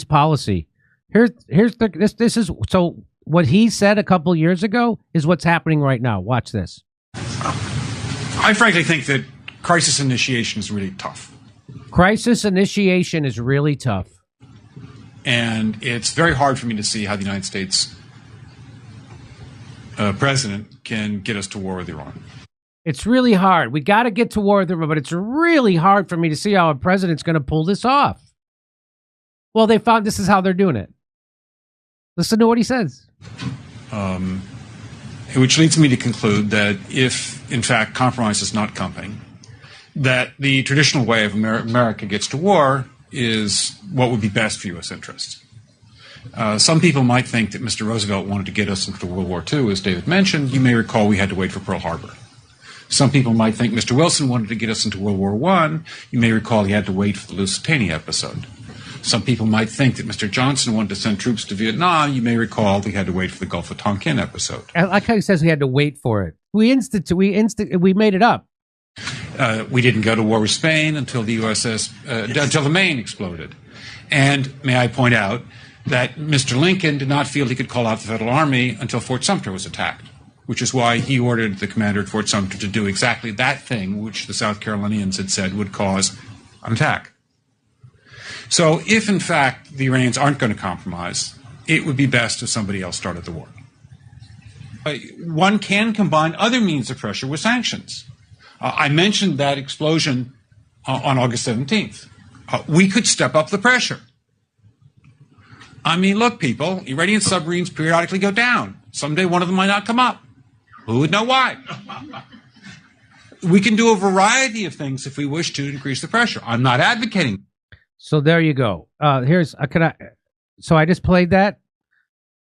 policy. This is so what he said a couple years ago is what's happening right now. Watch this. I frankly think that crisis initiation is really tough. Crisis initiation is really tough. And it's very hard for me to see how the United States president can get us to war with Iran. It's really hard. We got to get to war with Iran, but it's really hard for me to see how a president's going to pull this off. Well, they found this is how they're doing it. Listen to what he says. Which leads me to conclude that if, in fact, compromise is not coming, that the traditional way of America gets to war is what would be best for U.S. interests. Some people might think that Mr. Roosevelt wanted to get us into World War II, as David mentioned. You may recall we had to wait for Pearl Harbor. Some people might think Mr. Wilson wanted to get us into World War I. You may recall he had to wait for the Lusitania episode. Some people might think that Mr. Johnson wanted to send troops to Vietnam. You may recall he had to wait for the Gulf of Tonkin episode. I like how he says we had to wait for it. We made it up. We didn't go to war with Spain until the until the Maine exploded. And may I point out that Mr. Lincoln did not feel he could call out the Federal Army until Fort Sumter was attacked, which is why he ordered the commander at Fort Sumter to do exactly that thing which the South Carolinians had said would cause an attack. So if, in fact, the Iranians aren't going to compromise, it would be best if somebody else started the war. One can combine other means of pressure with sanctions. I mentioned that explosion on August 17th. We could step up the pressure. I mean, look, people, Iranian submarines periodically go down. Someday one of them might not come up. Who would know why? We can do a variety of things if we wish to increase the pressure. I'm not advocating. So there you go. So I just played that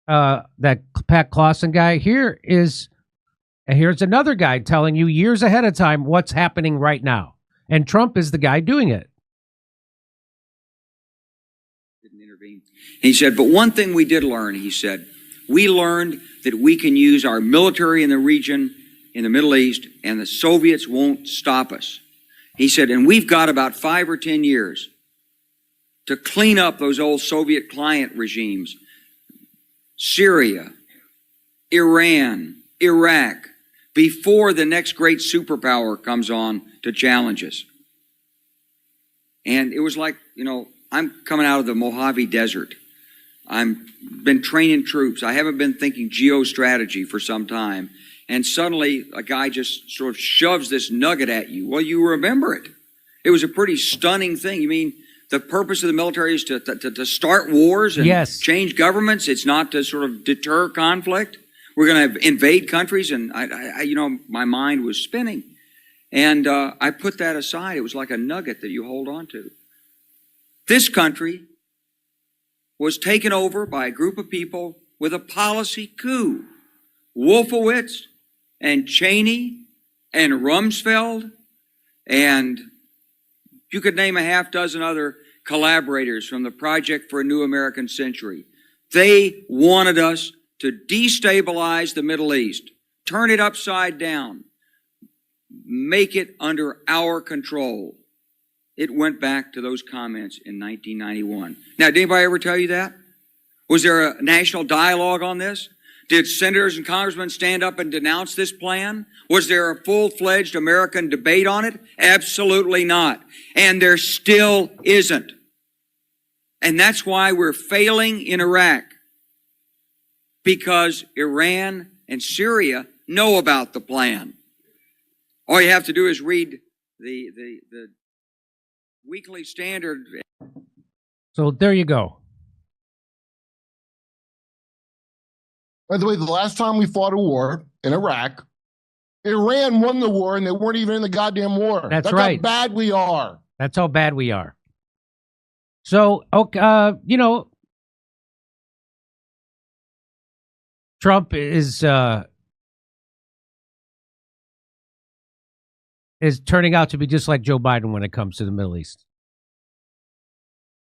Pat Clausen guy. Here's another guy telling you years ahead of time what's happening right now. And Trump is the guy doing it. Didn't intervene. He said, but one thing we did learn, he said, we learned that we can use our military in the region, in the Middle East, and the Soviets won't stop us. He said, and we've got about 5 or 10 years to clean up those old Soviet client regimes. Syria, Iran, Iraq, before the next great superpower comes on to challenge us. And it was like, I'm coming out of the Mojave Desert. I've been training troops. I haven't been thinking geostrategy for some time. And suddenly a guy just sort of shoves this nugget at you. Well, you remember it. It was a pretty stunning thing. You mean the purpose of the military is to start wars and change governments? It's not to sort of deter conflict. We're going to invade countries. And my mind was spinning. And I put that aside. It was like a nugget that you hold on to. This country was taken over by a group of people with a policy coup. Wolfowitz and Cheney and Rumsfeld, and you could name a half dozen other collaborators from the Project for a New American Century. They wanted us to destabilize the Middle East, turn it upside down, make it under our control. It went back to those comments in 1991. Now, did anybody ever tell you that? Was there a national dialogue on this? Did senators and congressmen stand up and denounce this plan? Was there a full-fledged American debate on it? Absolutely not. And there still isn't. And that's why we're failing in Iraq. Because Iran and Syria know about the plan. All you have to do is read the Weekly Standard. So there you go. By the way, the last time we fought a war in Iraq, Iran won the war and they weren't even in the goddamn war. That's right. That's how bad we are. That's how bad we are. So, Trump is turning out to be just like Joe Biden when it comes to the Middle East.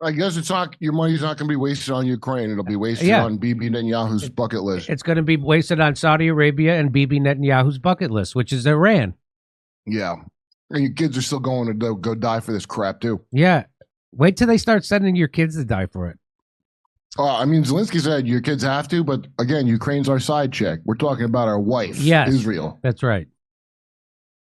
I guess it's not, your money's not going to be wasted on Ukraine. It'll be wasted on Bibi Netanyahu's bucket list. It's going to be wasted on Saudi Arabia and Bibi Netanyahu's bucket list, which is Iran. Yeah. And your kids are still going to go die for this crap, too. Yeah. Wait till they start sending your kids to die for it. I mean, Zelensky said your kids have to, but again, Ukraine's our side chick. We're talking about our wife, Yes, Israel. that's right.